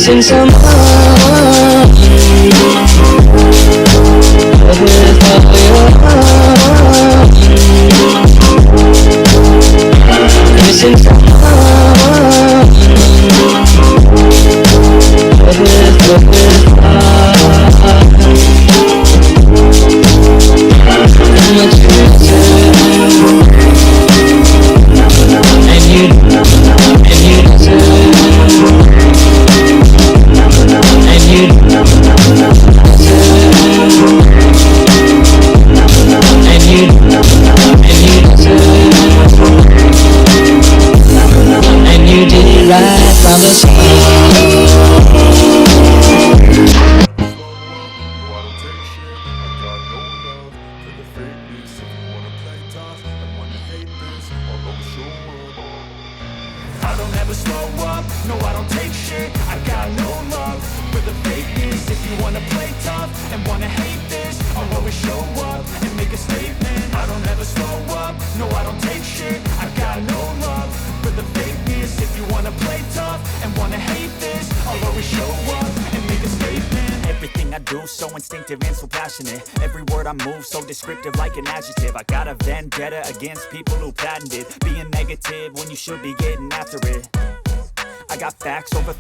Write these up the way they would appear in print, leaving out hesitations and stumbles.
Missing someone. Missing I don't ever slow up, no I don't take shit. I got no love for the fakeness. If you wanna play tough and wanna hate this, I'll always show up and make a statement. I don't ever slow up, no I don't take shit. I got no love for the fakeness. If you wanna play tough and wanna hate this, I'll always show up and make a statement. Everything I do so instinctive and so passionate. Every word I move so descriptive like an adjective. I got a vendetta against people who patented being negative when you should be getting after it. I got facts over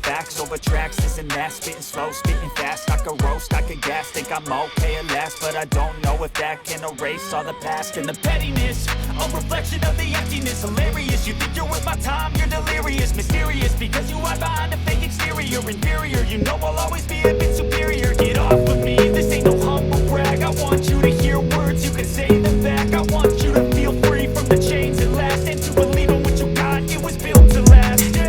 tracks, this and that. Spitting slow, spitting fast. I could roast, I could gas. Think I'm okay at last, but I don't know if that can erase all the past. And the pettiness, a reflection of the emptiness. Hilarious, you think you're worth my time, you're delirious. Mysterious, because you hide behind a fake exterior. Inferior, you know I'll always be a bit superior. Get off of me, this ain't no humble brag. I want you to hear words, you can say them back. I want you to feel free from the chains that last, and to believe in what you got, it was built to last. Yeah.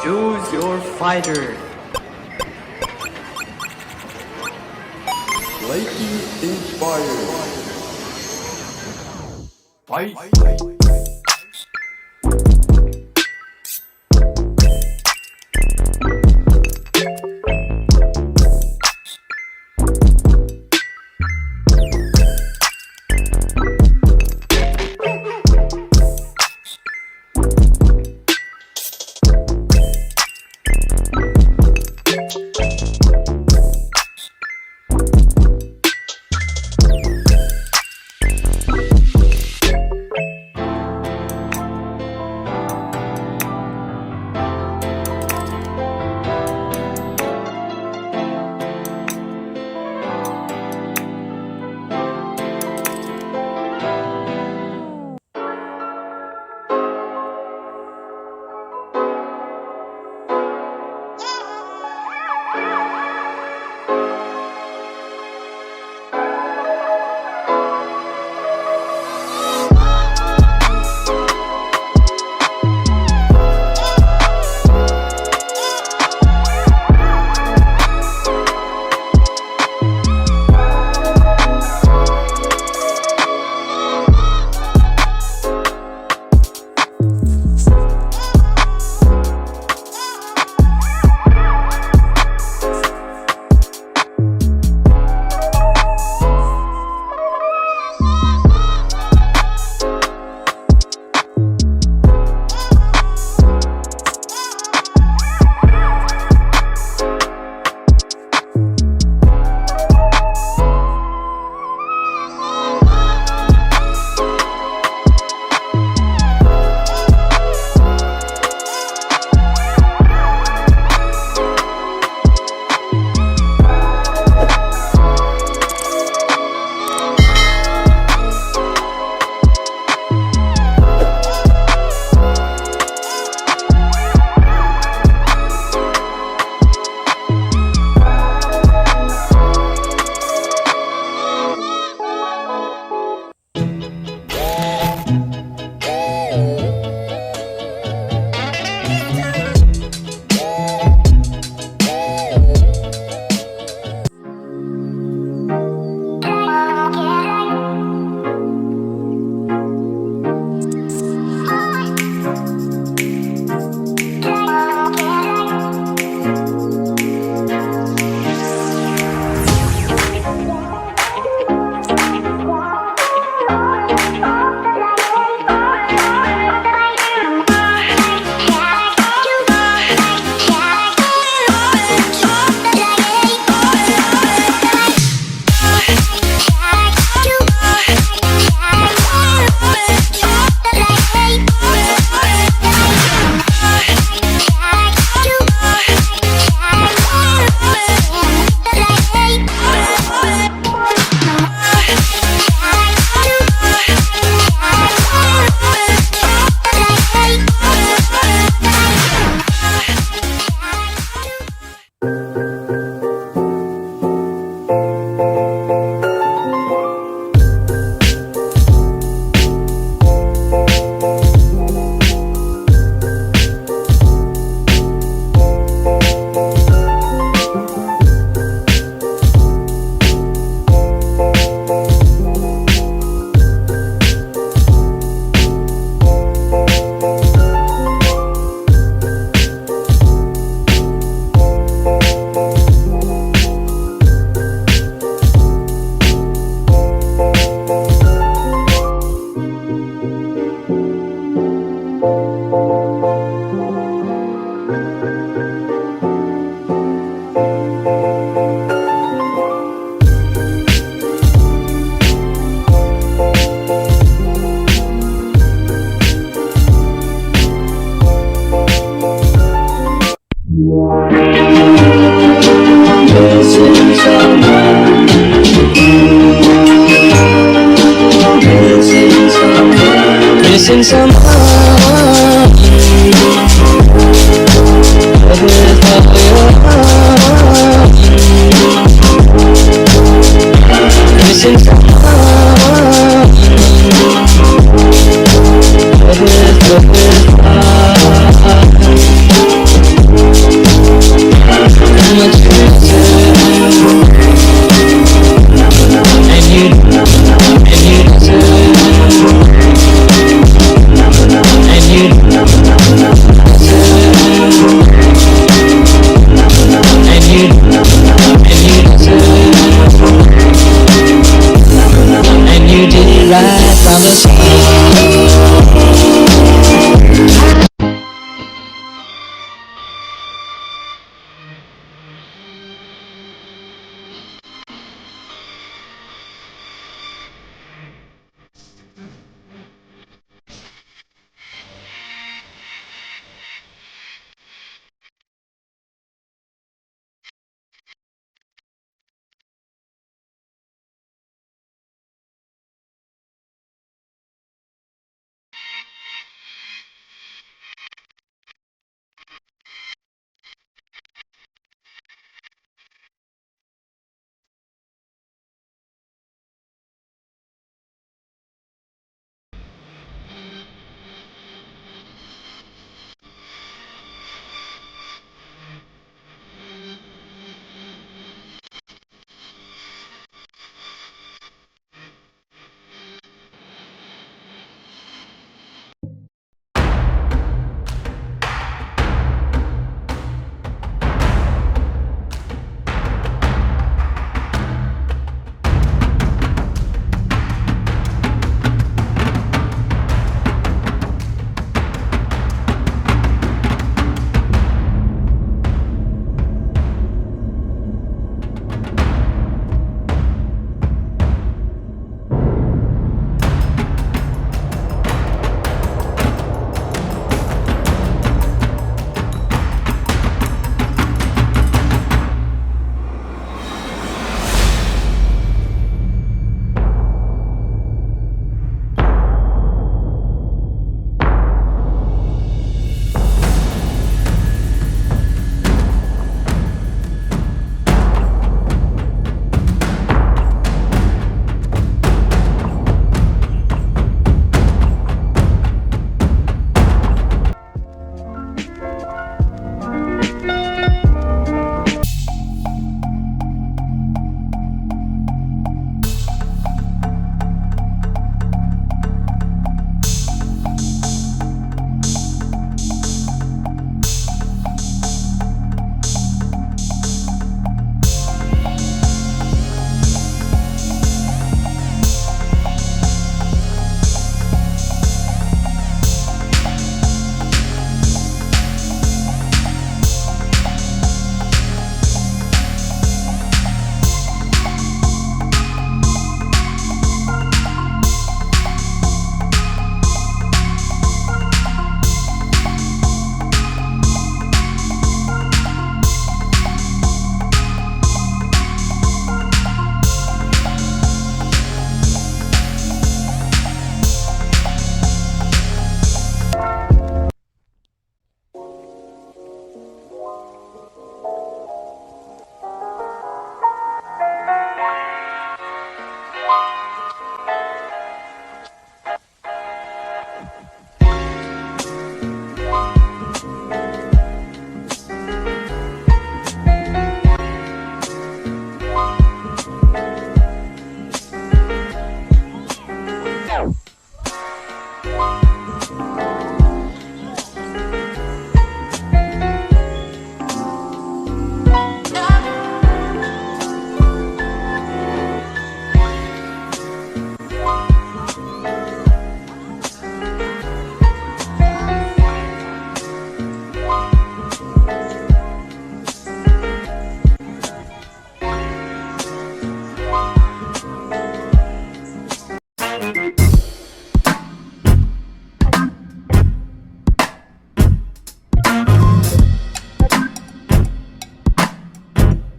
Choose your fighter. Lightning inspired. Fight.